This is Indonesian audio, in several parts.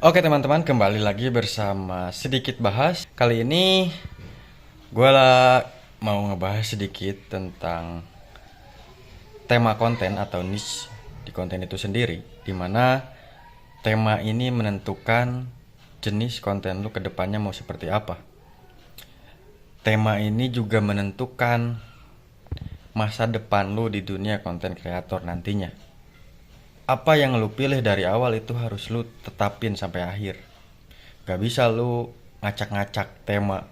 Oke teman-teman, kembali lagi bersama Sedikit Bahas. Kali ini gue mau ngebahas sedikit tentang tema konten atau niche di konten itu sendiri, dimana tema ini menentukan jenis konten lu kedepannya mau seperti apa. Tema ini juga menentukan masa depan lu di dunia konten kreator nantinya. Apa yang lu pilih dari awal itu harus lu tetapin sampai akhir. Gak bisa lu ngacak-ngacak tema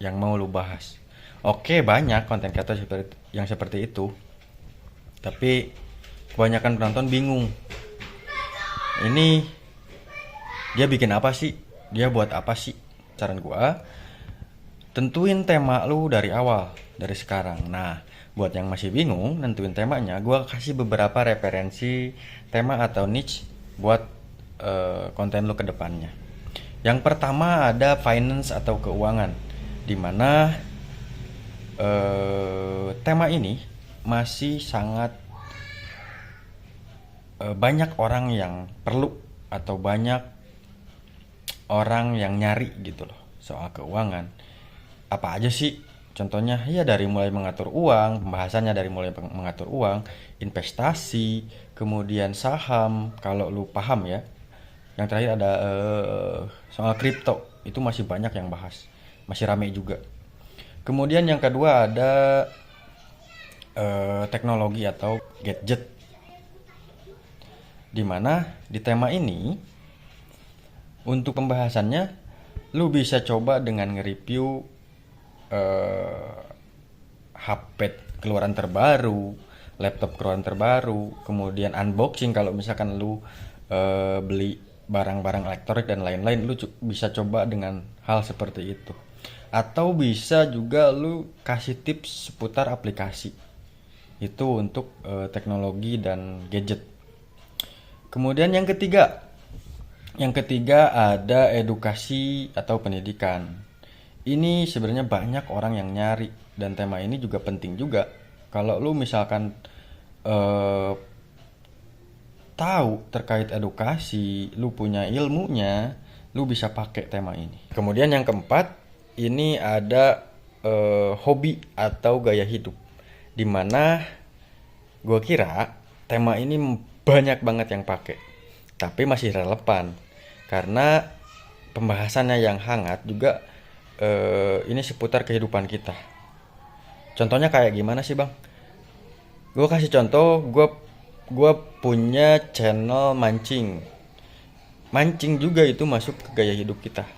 yang mau lu bahas. Oke, banyak konten kreator yang seperti itu, tapi kebanyakan penonton bingung. Ini dia bikin apa sih? Dia buat apa sih? Saran gua, tentuin tema lu dari awal, dari sekarang. Nah, buat yang masih bingung nentuin temanya, gua kasih beberapa referensi tema atau niche buat konten lu ke depannya. Yang pertama ada finance atau keuangan, dimana tema ini masih sangat banyak orang yang perlu atau banyak orang yang nyari gitu loh soal keuangan. Apa aja sih? Contohnya ya dari mulai mengatur uang, pembahasannya dari mulai mengatur uang, investasi, kemudian saham, kalau lu paham ya. Yang terakhir ada soal kripto, itu masih banyak yang bahas, masih rame juga. Kemudian yang kedua ada teknologi atau gadget, dimana di tema ini untuk pembahasannya lu bisa coba dengan nge-review HP keluaran terbaru, laptop keluaran terbaru, kemudian unboxing kalau misalkan lu beli barang-barang elektronik dan lain-lain, lu bisa coba dengan hal seperti itu. Atau bisa juga lu kasih tips seputar aplikasi. Itu untuk teknologi dan gadget. Kemudian yang ketiga ada edukasi atau pendidikan. Ini sebenarnya banyak orang yang nyari dan tema ini juga penting juga. Kalau lu misalkan eh, tahu terkait edukasi, lu punya ilmunya, lu bisa pakai tema ini. Kemudian yang keempat, ini ada hobi atau gaya hidup. Dimana gue kira tema ini banyak banget yang pakai, tapi masih relevan karena pembahasannya yang hangat juga. Ini seputar kehidupan kita. Contohnya kayak gimana sih bang? Gue kasih contoh, gue punya channel mancing. Mancing juga itu masuk ke gaya hidup kita.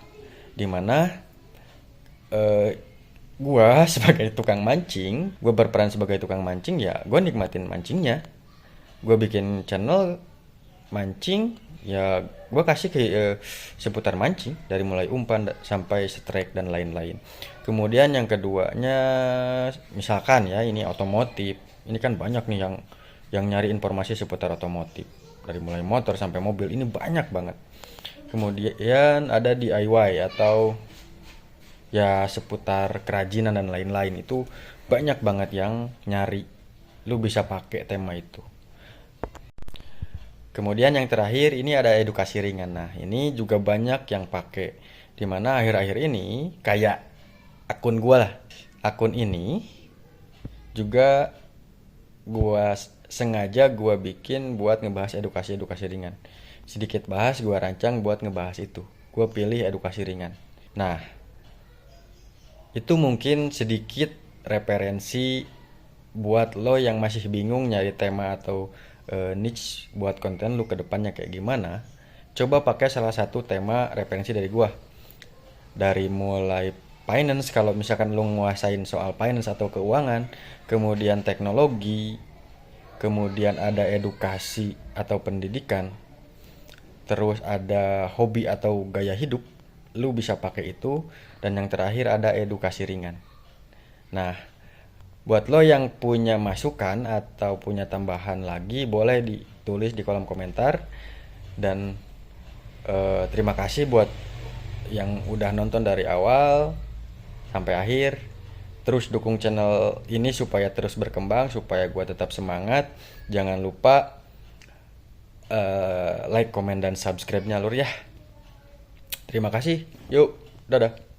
Dimana eh, gue sebagai tukang mancing, gue berperan sebagai tukang mancing, ya gue nikmatin mancingnya. Gue bikin channel mancing, ya gue kasih ke seputar mancing dari mulai umpan sampai strike dan lain-lain. Kemudian yang keduanya, misalkan ya ini otomotif, ini kan banyak nih yang nyari informasi seputar otomotif dari mulai motor sampai mobil, ini banyak banget. Kemudian ada DIY atau ya seputar kerajinan dan lain-lain, itu banyak banget yang nyari. Lu bisa pakai tema itu. Kemudian yang terakhir ini ada edukasi ringan. Nah, ini juga banyak yang pakai. Dimana akhir-akhir ini kayak akun gua lah. Akun ini juga gua sengaja gua bikin buat ngebahas edukasi ringan. Sedikit bahas gua rancang buat ngebahas itu. Gua pilih edukasi ringan. Nah, itu mungkin sedikit referensi buat lo yang masih bingung nyari tema atau niche buat konten lu ke depannya kayak gimana. Coba pakai salah satu tema referensi dari gua. Dari mulai finance, kalau misalkan lu nguasain soal finance atau keuangan, kemudian teknologi, kemudian ada edukasi atau pendidikan, terus ada hobi atau gaya hidup, lu bisa pakai itu. Dan yang terakhir ada edukasi ringan. Nah, buat lo yang punya masukan atau punya tambahan lagi, boleh ditulis di kolom komentar. Dan terima kasih buat yang udah nonton dari awal sampai akhir. Terus dukung channel ini supaya terus berkembang, supaya gue tetap semangat. Jangan lupa like, komen, dan subscribe-nya lur ya. Terima kasih. Yuk, dadah.